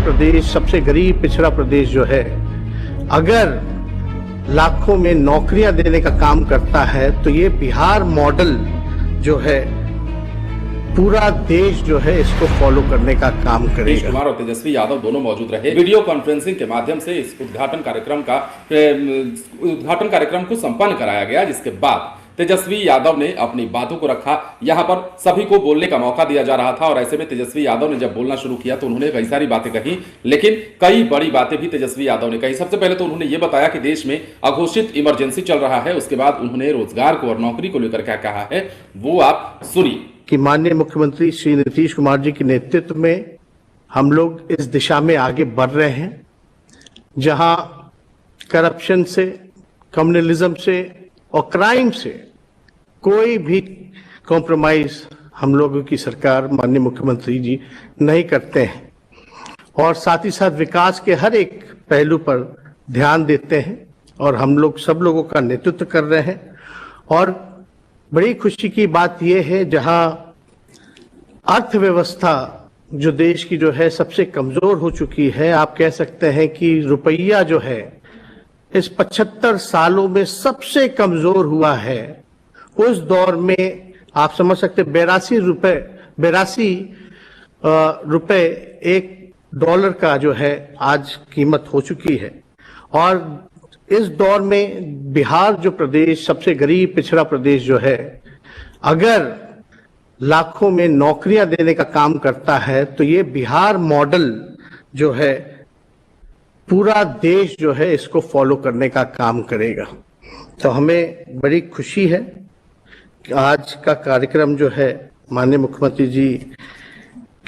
प्रदेश सबसे गरीब पिछड़ा प्रदेश जो है, अगर लाखों में नौकरियां देने का काम करता है तो ये बिहार मॉडल जो है पूरा देश जो है इसको फॉलो करने का काम करेगा। नीतीश कुमार और तेजस्वी यादव दोनों मौजूद रहे। वीडियो कॉन्फ्रेंसिंग के माध्यम से इस उद्घाटन कार्यक्रम को संपन्न कराया गया, जिसके बाद तेजस्वी यादव ने अपनी बातों को रखा। यहां पर सभी को बोलने का मौका दिया जा रहा था और ऐसे में तेजस्वी यादव ने जब बोलना शुरू किया तो उन्होंने कई सारी बातें कही, लेकिन कई बड़ी बातें भी तेजस्वी यादव ने कही। सबसे पहले तो उन्होंने यह बताया कि देश में अघोषित इमरजेंसी चल रहा है। उसके बाद उन्होंने रोजगार को और नौकरी को लेकर क्या कहा है वो आप सुनिए। कि माननीय मुख्यमंत्री श्री नीतीश कुमार जी के नेतृत्व में हम लोग इस दिशा में आगे बढ़ रहे हैं, जहां करप्शन से, कम्युनलिज्म से और क्राइम से कोई भी कॉम्प्रोमाइज हम लोगों की सरकार, माननीय मुख्यमंत्री जी नहीं करते हैं और साथ ही साथ विकास के हर एक पहलू पर ध्यान देते हैं और हम लोग सब लोगों का नेतृत्व कर रहे हैं। और बड़ी खुशी की बात यह है, जहां अर्थव्यवस्था जो देश की जो है सबसे कमजोर हो चुकी है, आप कह सकते हैं कि रुपया जो है इस 75 सालों में सबसे कमजोर हुआ है। उस दौर में आप समझ सकते 82 रुपए एक डॉलर का जो है आज कीमत हो चुकी है। और इस दौर में बिहार जो प्रदेश सबसे गरीब पिछड़ा प्रदेश जो है, अगर लाखों में नौकरियां देने का काम करता है तो ये बिहार मॉडल जो है पूरा देश जो है इसको फॉलो करने का काम करेगा। तो हमें बड़ी खुशी है कि आज का कार्यक्रम जो है माननीय मुख्यमंत्री जी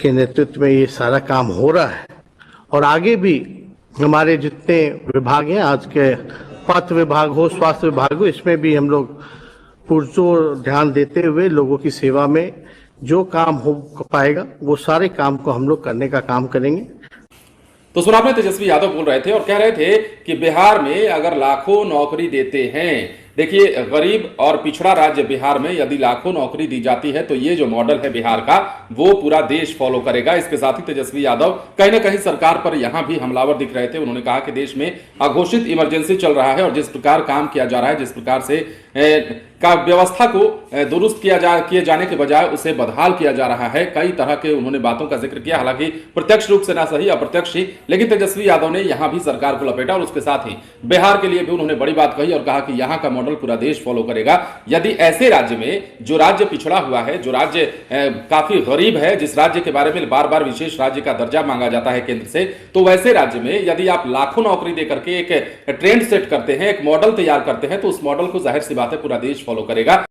के नेतृत्व में ये सारा काम हो रहा है और आगे भी हमारे जितने विभाग हैं, आज के पथ विभाग हो, स्वास्थ्य विभाग हो, इसमें भी हम लोग पुरजोर ध्यान देते हुए लोगों की सेवा में जो काम हो पाएगा वो सारे काम को हम लोग करने का काम करेंगे। तो सुना आपने, तेजस्वी यादव बोल रहे थे और कह रहे थे कि बिहार में अगर लाखों नौकरी देते हैं, देखिए गरीब और पिछड़ा राज्य बिहार में यदि लाखों नौकरी दी जाती है तो ये जो मॉडल है बिहार का वो पूरा देश फॉलो करेगा। इसके साथ ही तेजस्वी यादव कहीं ना कहीं सरकार पर यहां भी हमलावर दिख रहे थे। उन्होंने कहा कि देश में अघोषित इमरजेंसी चल रहा है और जिस प्रकार काम किया जा रहा है, जिस प्रकार से का व्यवस्था को दुरुस्त किए जाने के बजाय उसे बदहाल किया जा रहा है, कई तरह के उन्होंने बातों का जिक्र किया, हालांकि प्रत्यक्ष रूप से ना सही अप्रत्यक्ष ही, लेकिन तेजस्वी यादव ने यहां भी सरकार को लपेटा और उसके साथ ही बिहार के लिए भी उन्होंने बड़ी बात कही और कहा कि यहां का मॉडल पूरा देश फॉलो करेगा। यदि ऐसे राज्य में, जो राज्य पिछड़ा हुआ है, जो राज्य काफी गरीब है, जिस राज्य के बारे में बार बार विशेष राज्य का दर्जा मांगा जाता है केंद्र से, तो वैसे राज्य में यदि आप लाखों नौकरी देकर के एक ट्रेंड सेट करते हैं, एक मॉडल तैयार करते हैं, तो उस मॉडल को जाहिर सी बात है पूरा देश फॉलो करेगा।